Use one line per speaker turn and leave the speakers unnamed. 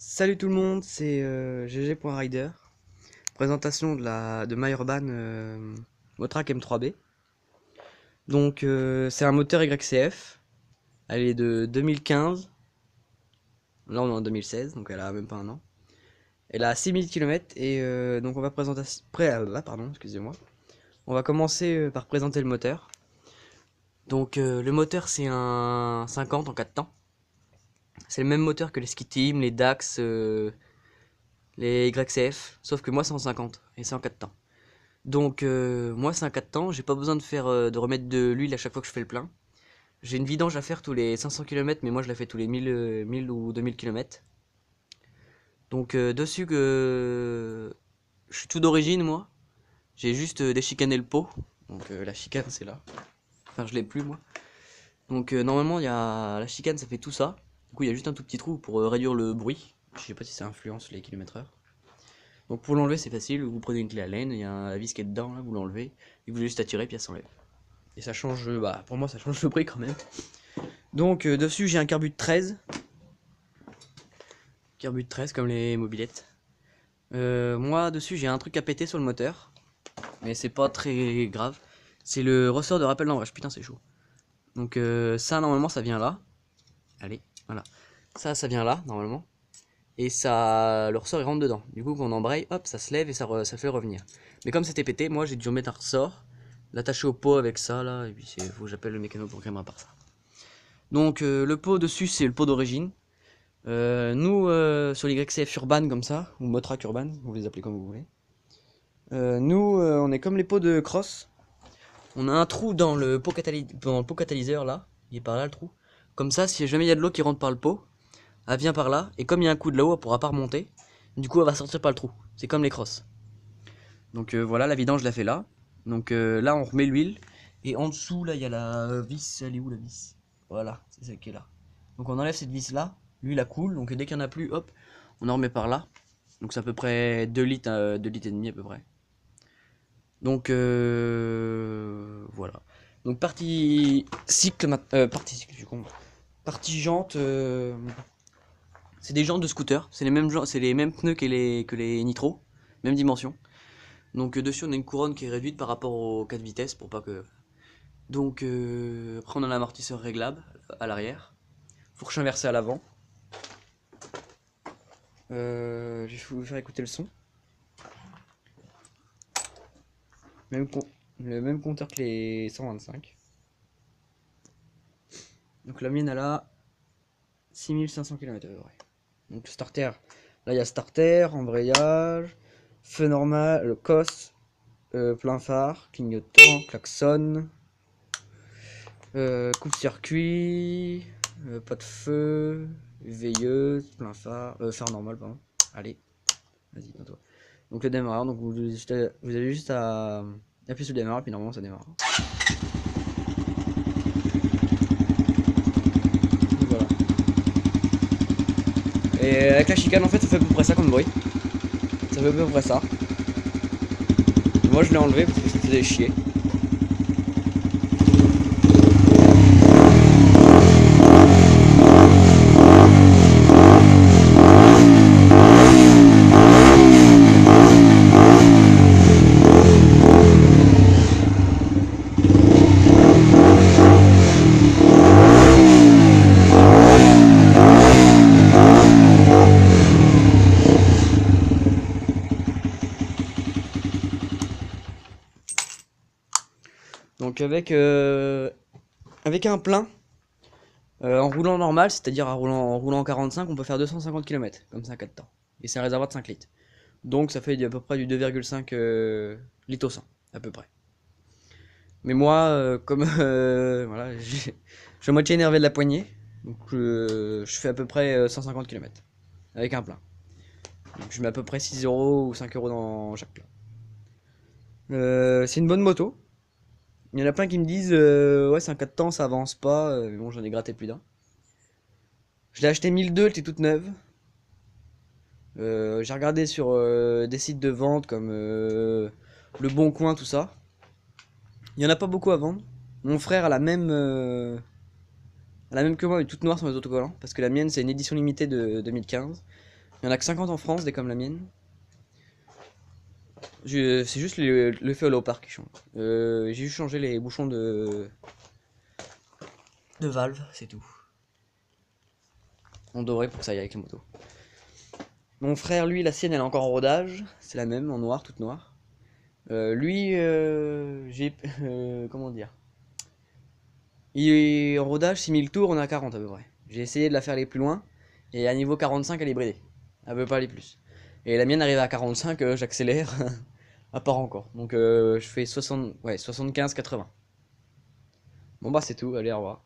Salut tout le monde, c'est GG.Rider. Présentation de My Urban Motrac M3B. Donc c'est un moteur YCF. Elle est de 2015. Là on est en 2016, donc elle a même pas un an. Elle a 6000 km et donc on va présenter... pardon, excusez-moi. On va commencer par présenter le moteur. Donc le moteur c'est un 50 en 4 temps. C'est le même moteur que les Ski Team, les Dax, les YCF, sauf que moi c'est en 50 et c'est en 4 temps. Donc moi c'est un 4 temps, j'ai pas besoin de remettre de l'huile à chaque fois que je fais le plein. J'ai une vidange à faire tous les 500 km, mais moi je la fais tous les 1000 ou 2000 km. Donc dessus que je suis tout d'origine moi. J'ai juste déchicané le pot. Donc la chicane c'est là. Enfin je l'ai plus moi. Donc normalement il y a la chicane, ça fait tout ça. Du coup il y a juste un tout petit trou pour réduire le bruit. Je sais pas si ça influence les kilomètres/heure. Donc pour l'enlever c'est facile, vous prenez une clé à laine, il y a la vis qui est dedans là, vous l'enlevez, et vous juste à tirer puis elle s'enlève. Et ça change, bah pour moi ça change le prix quand même. Donc dessus j'ai un carbu de 13. Carbu de 13 comme les mobilettes. Moi dessus j'ai un truc à péter sur le moteur. Mais c'est pas très grave. C'est le ressort de rappel d'embrayage, putain c'est chaud. Donc ça normalement ça vient là. Allez, voilà. Ça vient là normalement. Et ça, le ressort il rentre dedans. Du coup quand on embraye, hop ça se lève et ça fait revenir. Mais comme c'était pété, moi j'ai dû remettre un ressort. L'attacher au pot avec ça là. Et puis faut que j'appelle le mécano pour qu'il me répare ça. Donc le pot dessus c'est le pot d'origine. Nous sur les YCF Urban comme ça, ou Motrac Urban, vous les appelez comme vous voulez. Nous on est comme les pots de cross. On a un trou dans le pot, catalyseur là, il est par là le trou. Comme ça si jamais il y a de l'eau qui rentre par le pot, elle vient par là, et comme il y a un coup de là-haut, elle pourra pas remonter. Du coup elle va sortir par le trou, c'est comme les crosses. Donc voilà, la vidange je la fais là. Donc là on remet l'huile, et en dessous là il y a la vis, elle est où la vis? Voilà, c'est celle qui est là. Donc on enlève cette vis là, l'huile la coule, donc dès qu'il n'y en a plus, hop, on en remet par là. Donc c'est à peu près 2 litres, 2 litres et demi à peu près. Donc voilà. Donc partie cycle, partie cycle, je suis con. Partie jante, c'est des jantes de scooter, c'est les mêmes pneus que les nitro, même dimension. Donc dessus on a une couronne qui est réduite par rapport aux 4 vitesses pour pas que... Donc après on a l'amortisseur réglable à l'arrière. Fourche inversée à l'avant. Je vais vous faire écouter le son. Même le même compteur que les 125. Donc la mienne elle a 6500 km à peu près. Donc starter, là il y a starter, embrayage, feu normal, le COS, plein phare, clignotant, klaxon, coupe-circuit, pas de feu, veilleuse, plein phare, phare normal pardon. Allez, vas-y toi. Donc le démarreur, donc vous avez juste à appuyer sur le démarreur puis normalement ça démarre. Donc, voilà. Et avec la chicane en fait ça fait à peu près ça comme bruit. Ça fait à peu près ça. Moi je l'ai enlevé parce que ça faisait chier. Donc avec un plein, en roulant normal, c'est-à-dire en roulant 45, on peut faire 250 km, comme ça 4 temps. Et c'est un réservoir de 5 litres. Donc ça fait à peu près du 2,5 litres au 100, à peu près. Mais moi, comme voilà, je suis à moitié énervé de la poignée, donc je fais à peu près 150 km avec un plein. Donc je mets à peu près 6 euros ou 5 euros dans chaque plein. C'est une bonne moto. Il y en a plein qui me disent ouais c'est un 4 temps ça avance pas, mais bon j'en ai gratté plus d'un. Je l'ai acheté 1002, elle était toute neuve. J'ai regardé sur des sites de vente comme Le Bon Coin, tout ça. Il y en a pas beaucoup à vendre. Mon frère a la même que moi, mais toute noire sur les autocollants, parce que la mienne c'est une édition limitée de 2015. Il y en a que 50 en France, des comme la mienne. C'est juste le feu au parc qui change. J'ai juste changé les bouchons de valve, c'est tout. On devrait pour que ça aille avec la moto. Mon frère, lui, la sienne, elle est encore en rodage. C'est la même, en noir, toute noire. Lui, j'ai... comment dire? Il est en rodage, 6000 tours, on est à 40 à peu près. J'ai essayé de la faire aller plus loin. Et à niveau 45, elle est bridée. Elle veut pas aller plus. Et la mienne arrive à 45, j'accélère. À part encore. Donc je fais 60... ouais, 75-80. Bon bah c'est tout, allez, au revoir.